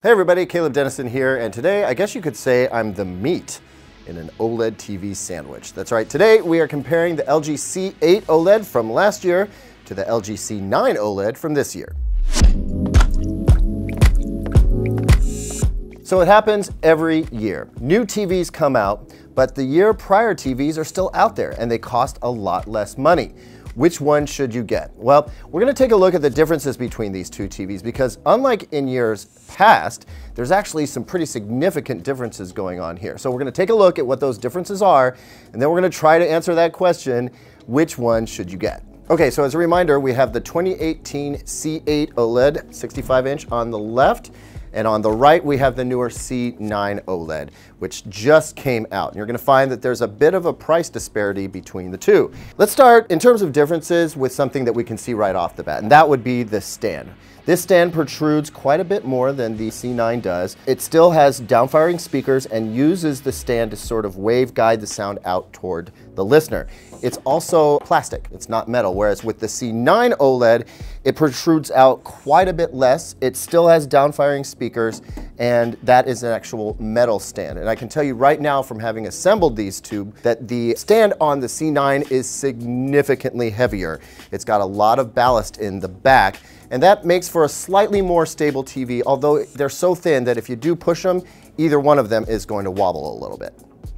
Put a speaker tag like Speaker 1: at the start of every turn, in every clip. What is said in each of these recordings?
Speaker 1: Hey everybody, Caleb Dennison here, and today I guess you could say I'm the meat in an OLED TV sandwich. That's right, today we are comparing the LG C8 OLED from last year to the LG C9 OLED from this year. So it happens every year. New TVs come out, but the year prior TVs are still out there and they cost a lot less money. Which one should you get? Well, we're going to take a look at the differences between these two TVs because unlike in years past, there's actually some pretty significant differences going on here. So we're going to take a look at what those differences are, and then we're going to try to answer that question, which one should you get? Okay, so as a reminder, we have the 2018 C8 OLED 65-inch on the left, and on the right, we have the newer C9 OLED, which just came out. And you're gonna find that there's a bit of a price disparity between the two. Let's start in terms of differences with something that we can see right off the bat, and that would be the stand. This stand protrudes quite a bit more than the C9 does. It still has downfiring speakers and uses the stand to sort of wave guide the sound out toward the listener. It's also plastic, it's not metal, whereas with the C9 OLED, it protrudes out quite a bit less. It still has downfiring speakers, and that is an actual metal stand. And I can tell you right now from having assembled these two that the stand on the C9 is significantly heavier. It's got a lot of ballast in the back, and that makes for a slightly more stable TV, although they're so thin that if you do push them, either one of them is going to wobble a little bit.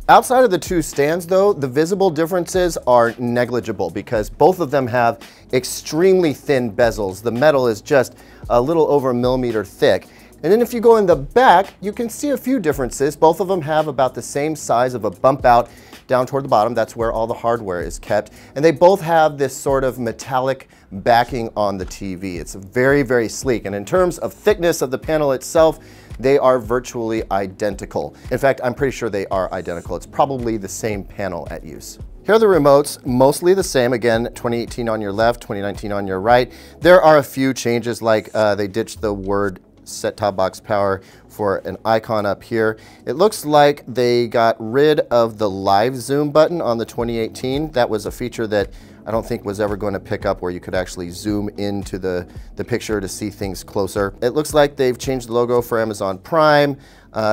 Speaker 1: Outside of the two stands though, the visible differences are negligible because both of them have extremely thin bezels. The metal is just a little over a millimeter thick. And then if you go in the back, you can see a few differences. Both of them have about the same size of a bump out down toward the bottom. That's where all the hardware is kept. And they both have this sort of metallic backing on the TV. It's very, very sleek. And in terms of thickness of the panel itself, they are virtually identical. In fact, I'm pretty sure they are identical. It's probably the same panel at use. Here are the remotes, mostly the same. Again, 2018 on your left, 2019 on your right. There are a few changes, like they ditched the word set-top box power for an icon up here. It looks like they got rid of the live zoom button on the 2018. That was a feature that I don't think was ever going to pick up, where you could actually zoom into the picture to see things closer. It looks like they've changed the logo for Amazon Prime.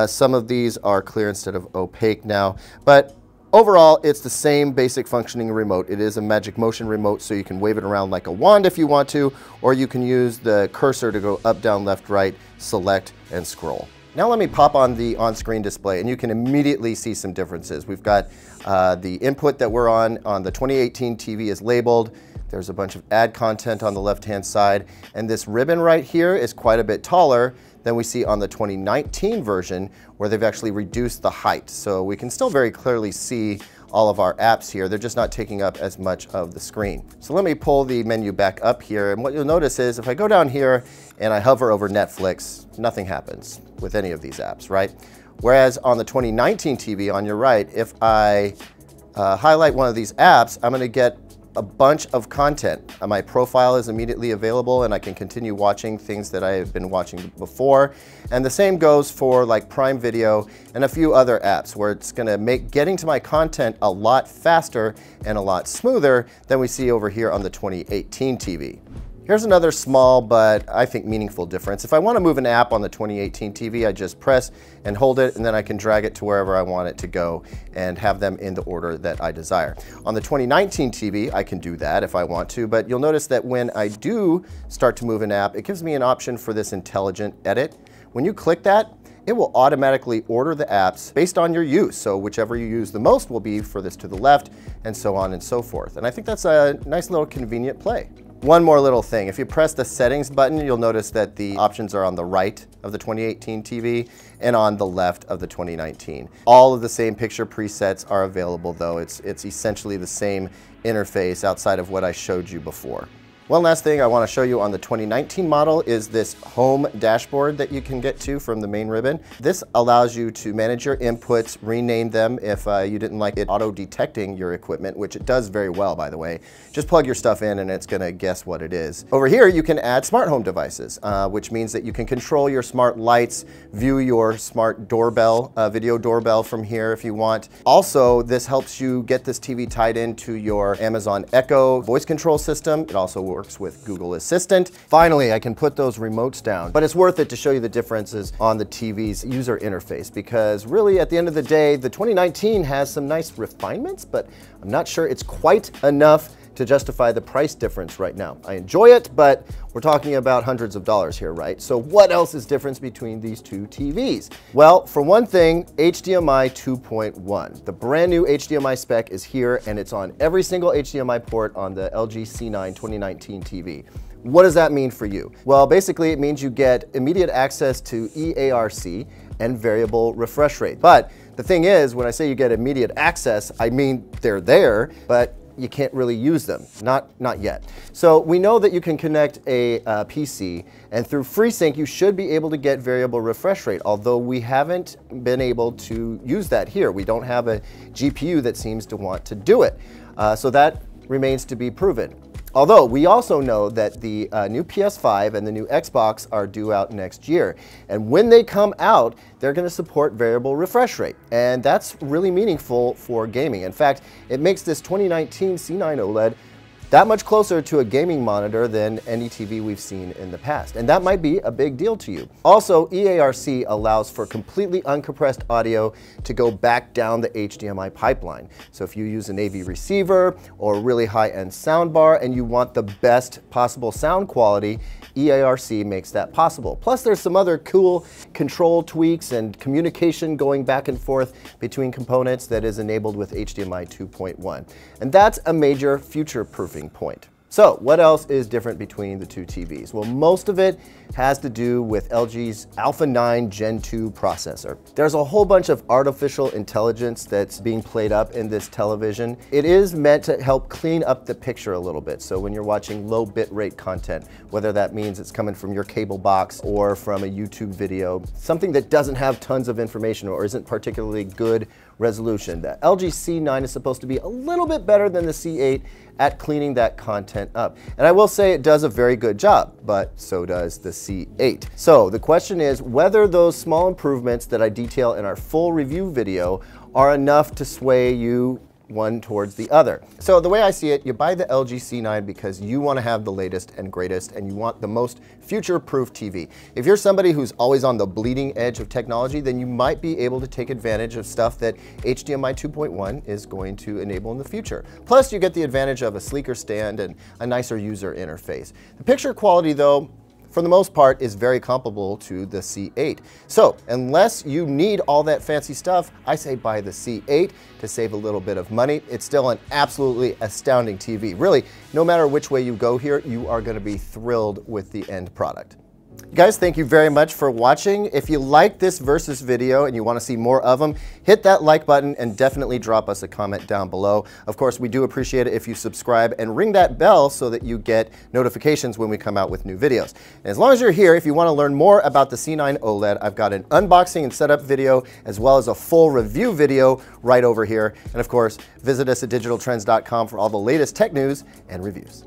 Speaker 1: Some of these are clear instead of opaque now, but overall, it's the same basic functioning remote. It is a Magic Motion remote, so you can wave it around like a wand if you want to, or you can use the cursor to go up, down, left, right, select, and scroll. Now let me pop on the on-screen display, and you can immediately see some differences. We've got the input that we're on the 2018 TV is labeled. There's a bunch of ad content on the left-hand side, and this ribbon right here is quite a bit taller than we see on the 2019 version, where they've actually reduced the height. So we can still very clearly see all of our apps here. They're just not taking up as much of the screen. So let me pull the menu back up here, and what you'll notice is if I go down here and I hover over Netflix, nothing happens with any of these apps, right? Whereas on the 2019 TV on your right, if I highlight one of these apps, I'm gonna get a bunch of content. My profile is immediately available and I can continue watching things that I have been watching before. And the same goes for like Prime Video and a few other apps, where it's gonna make getting to my content a lot faster and a lot smoother than we see over here on the 2018 TV. Here's another small but I think meaningful difference. If I want to move an app on the 2018 TV, I just press and hold it, and then I can drag it to wherever I want it to go and have them in the order that I desire. On the 2019 TV, I can do that if I want to, but you'll notice that when I do start to move an app, it gives me an option for this intelligent edit. When you click that, it will automatically order the apps based on your use. So whichever you use the most will be furthest to the left, and so on and so forth. And I think that's a nice little convenient play. One more little thing, if you press the settings button, you'll notice that the options are on the right of the 2018 TV and on the left of the 2019. All of the same picture presets are available though. It's essentially the same interface outside of what I showed you before. One last thing I want to show you on the 2019 model is this home dashboard that you can get to from the main ribbon. This allows you to manage your inputs, rename them if you didn't like it auto-detecting your equipment, which it does very well, by the way. Just plug your stuff in and it's going to guess what it is. Over here, you can add smart home devices, which means that you can control your smart lights, view your smart doorbell, video doorbell from here if you want. Also, this helps you get this TV tied into your Amazon Echo voice control system. It also works with Google Assistant. Finally, I can put those remotes down, but it's worth it to show you the differences on the TV's user interface, because really at the end of the day, the 2019 has some nice refinements, but I'm not sure it's quite enough to justify the price difference right now. I enjoy it, but we're talking about hundreds of dollars here, right? So what else is different between these two TVs? Well, for one thing, HDMI 2.1. The brand new HDMI spec is here, and it's on every single HDMI port on the LG C9 2019 TV. What does that mean for you? Well, basically it means you get immediate access to EARC and variable refresh rate. But the thing is, when I say you get immediate access, I mean they're there, but you can't really use them, not yet. So we know that you can connect a PC, and through FreeSync you should be able to get variable refresh rate, although we haven't been able to use that here. We don't have a GPU that seems to want to do it. So that remains to be proven. Although we also know that the new PS5 and the new Xbox are due out next year. And when they come out, they're going to support variable refresh rate. And that's really meaningful for gaming. In fact, it makes this 2019 C9 OLED that much closer to a gaming monitor than any TV we've seen in the past. And that might be a big deal to you. Also, EARC allows for completely uncompressed audio to go back down the HDMI pipeline. So if you use an AV receiver or a really high-end soundbar and you want the best possible sound quality, EARC makes that possible. Plus, there's some other cool control tweaks and communication going back and forth between components that is enabled with HDMI 2.1. And that's a major future-proofing point. So what else is different between the two TVs? Well, most of it has to do with LG's Alpha 9 Gen 2 processor. There's a whole bunch of artificial intelligence that's being played up in this television. It is meant to help clean up the picture a little bit. So when you're watching low bitrate content, whether that means it's coming from your cable box or from a YouTube video, something that doesn't have tons of information or isn't particularly good resolution. The LG C9 is supposed to be a little bit better than the C8 at cleaning that content up. And I will say it does a very good job, but so does the C8. So the question is whether those small improvements that I detail in our full review video are enough to sway you one towards the other. So the way I see it, you buy the LG C9 because you want to have the latest and greatest and you want the most future-proof TV. If you're somebody who's always on the bleeding edge of technology, then you might be able to take advantage of stuff that HDMI 2.1 is going to enable in the future. Plus, you get the advantage of a sleeker stand and a nicer user interface. The picture quality, though, for the most part, is very comparable to the C8. So unless you need all that fancy stuff, I say buy the C8 to save a little bit of money. It's still an absolutely astounding TV. Really, no matter which way you go here, you are going to be thrilled with the end product. Guys, thank you very much for watching. If you like this versus video and you want to see more of them, hit that like button and definitely drop us a comment down below. Of course, we do appreciate it if you subscribe and ring that bell so that you get notifications when we come out with new videos. And as long as you're here, if you want to learn more about the C9 OLED, I've got an unboxing and setup video as well as a full review video right over here. And of course, visit us at digitaltrends.com for all the latest tech news and reviews.